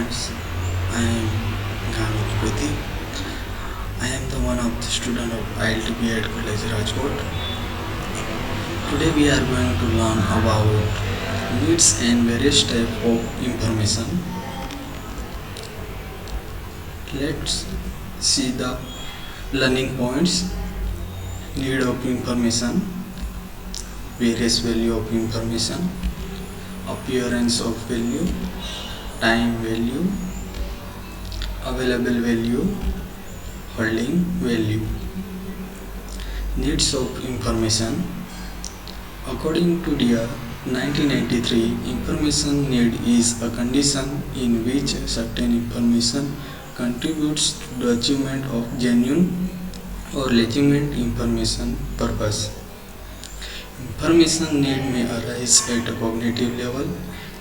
friends, I am Ghamit Pratik. I am the one of the student of ILTB at College Rajkot. Today we are going to learn about needs and various type of information. Let's see the learning points. Need of information, various value of information, appearance of value, time value, available value, holding value. Needs of information. According to DIA 1993, information need is a condition in which certain information contributes to the achievement of genuine or legitimate information purpose. Information need may arise at a cognitive level,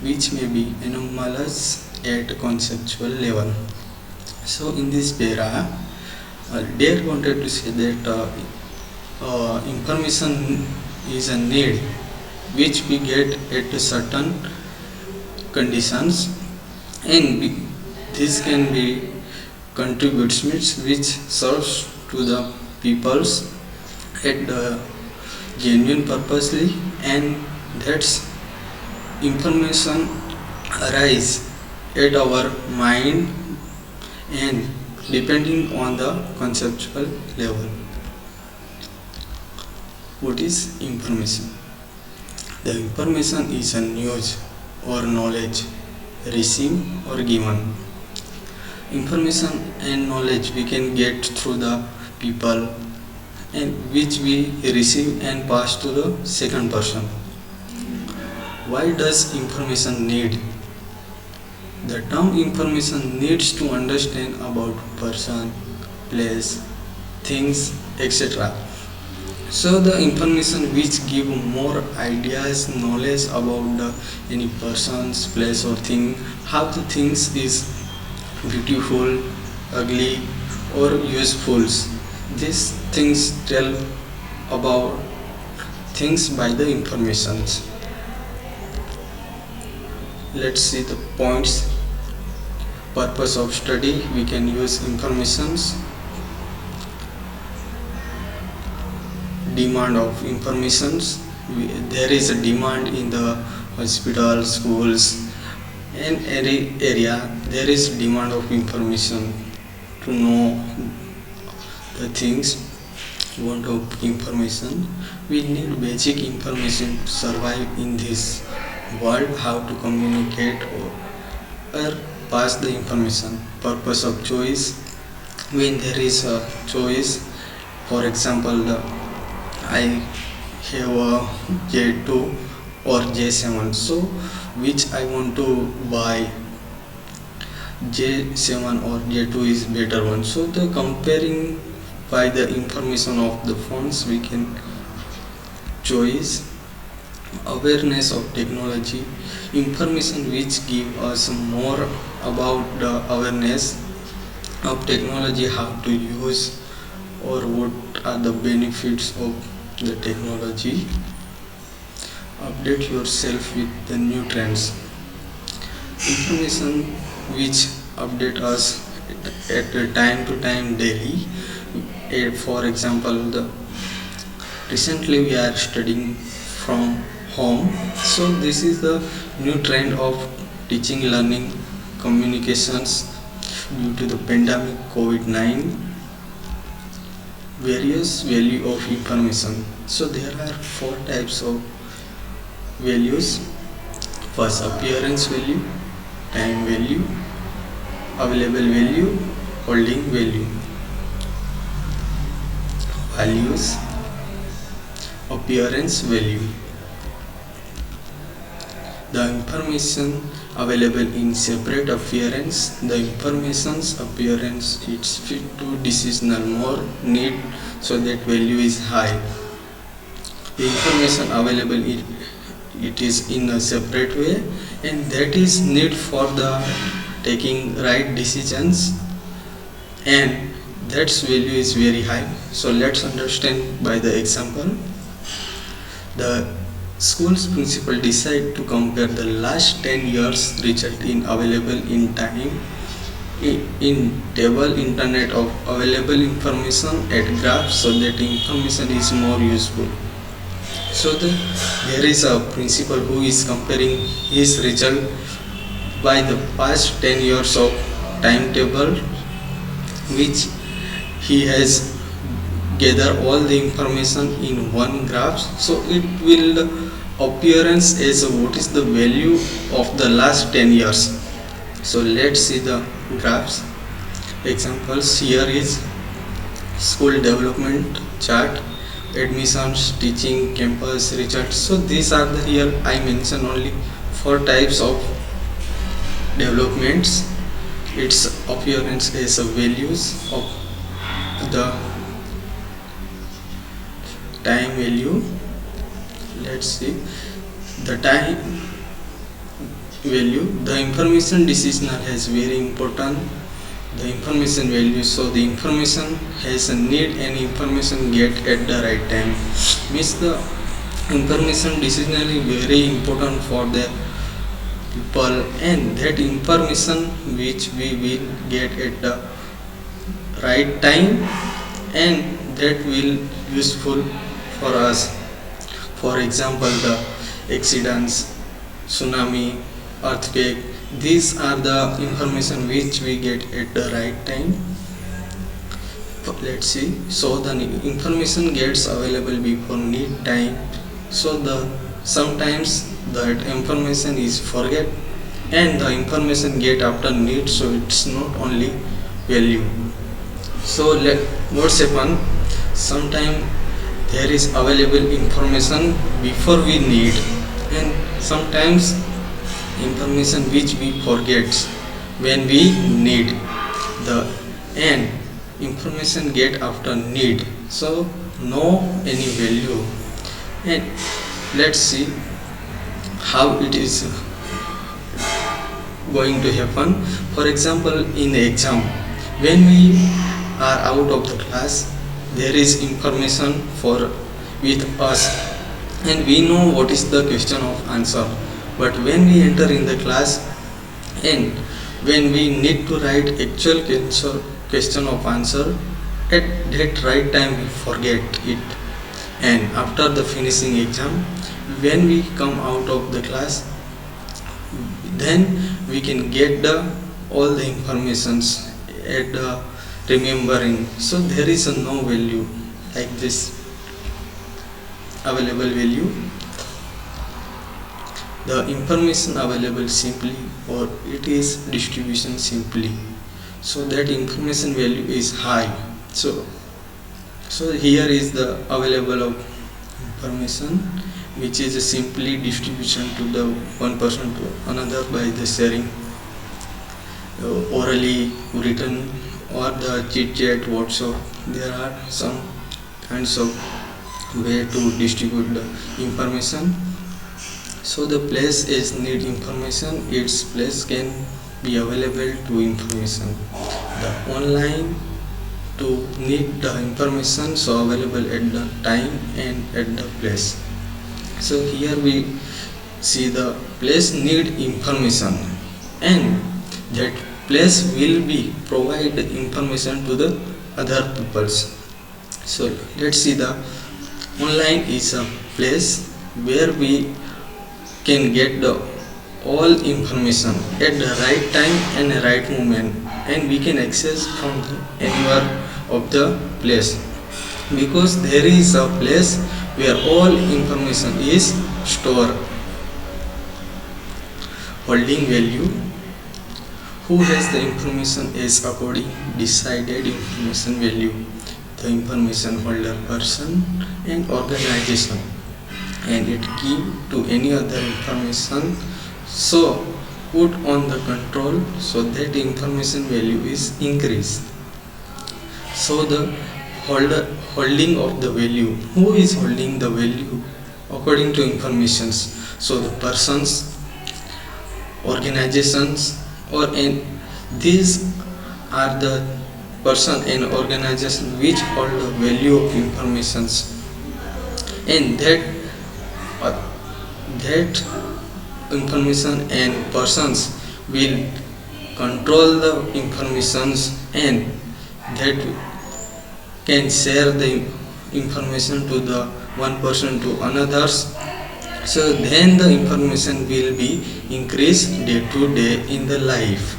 which may be anomalous at a conceptual level. So in this para, Dare wanted to say that information is a need which we get at a certain conditions, and this can be contributes which serves to the peoples at the genuine purposely, and that's information arise at our mind and depending on the conceptual level. What is information? The information is a news or knowledge received or given. Information and knowledge we can get through the people, and which we receive and pass to the second person. Why does information need? The term information needs to understand about person, place, things, etc. So the information which give more ideas, knowledge about any person's place or thing, how the things is beautiful, ugly, or useful. These things tell about things by the informations. Let's see the points. Purpose of study, we can use informations. Demand of informations, there is a demand in the hospital, schools, and any area there is demand of information to know the things. Want of information, we need basic information to survive in this world, how to communicate or pass the information. Purpose of choice, when there is a choice, for example, I have a J2 or J7, so which I want to buy, J7 or J2 is better one. So the comparing by the information of the phones we can choose. Awareness of technology, information which give us more about the awareness of technology, how to use or what are the benefits of the technology. Update yourself with the new trends, information which update us at the time to time daily. For example, recently we are studying from home, so this is the new trend of teaching, learning, communications due to the pandemic COVID-19. Various value of information. So there are four types of values. First, appearance value, time value, available value, holding value. Values. Appearance value, the information available in separate appearance, the information's appearance it's fit to decisional more need, so that value is high. The information available it is in a separate way, and that is need for the taking right decisions, and that's value is very high. So let's understand by the example. The School's principal decide to compare the last 10 years result in available in time in table internet of available information at graph so that information is more useful. So there is a principal who is comparing his result by the past 10 years of timetable which he has gather all the information in one graph, so it will appearance as what is the value of the last 10 years. So let's see the graphs. Examples here is school development chart, admissions, teaching, campus results. So these are the here I mention only four types of developments. Its appearance as values of the time value. Let's see the time value. The information decisional has very important the information value. So the information has a need and information get at the right time. Means the information decisional is very important for the people, and that information which we will get at the right time and that will useful for us. For example, the accidents, tsunami, earthquake, these are the information which we get at the right time. Let's see. So the information gets available before need time. So the sometimes that information is forget and the information get after need. So it's not only value. So what's happen? Sometimes there is available information before we need, and sometimes information which we forget when we need the and information get after need, so no any value. And let's see how it is going to happen. For example, in the exam, when we are out of the class, there is information for with us and we know what is the question of answer, but when we enter in the class and when we need to write actual question of answer, at that right time we forget it, and after the finishing exam when we come out of the class, then we can get the all the informations at the remembering. So there is a no value like this available value. The information available simply or it is distribution simply, so that information value is high. So here is the available of information which is a simply distribution to the one person to another by the sharing orally, written, or the chit chat, WhatsApp. There are some kinds of way to distribute the information. So the place is need information, its place can be available to information. The online to need the information, so available at the time and at the place. So here we see the place need information and that place will be provide information to the other peoples. So let's see the online is a place where we can get the all information at the right time and the right moment, and we can access from anywhere of the place, because there is a place where all information is stored. Holding value, who has the information is according decided information value, the information holder person and organization, and it give to any other information, so put on the control so that information value is increased. So the holding of the value, who is holding the value according to informations, so the persons, organizations, or in these are the person and organization which hold the value of informations, and that that information and persons will control the informations and that can share the information to the one person to another's, so then the information will be increased day to day in the life.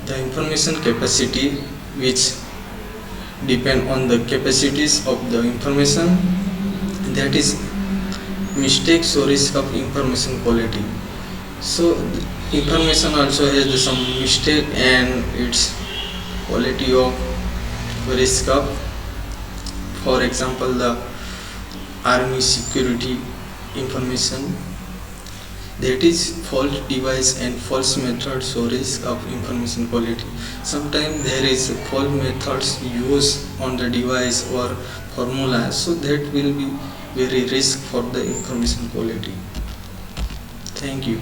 The information capacity, which depend on the capacities of the information, that is mistake or risk of information quality. So information also has some mistake and its quality of risk of, for example, the army security information, that is false device and false methods or risk of information quality. Sometimes there is false methods used on the device or formula, so that will be very risk for the information quality. Thank you.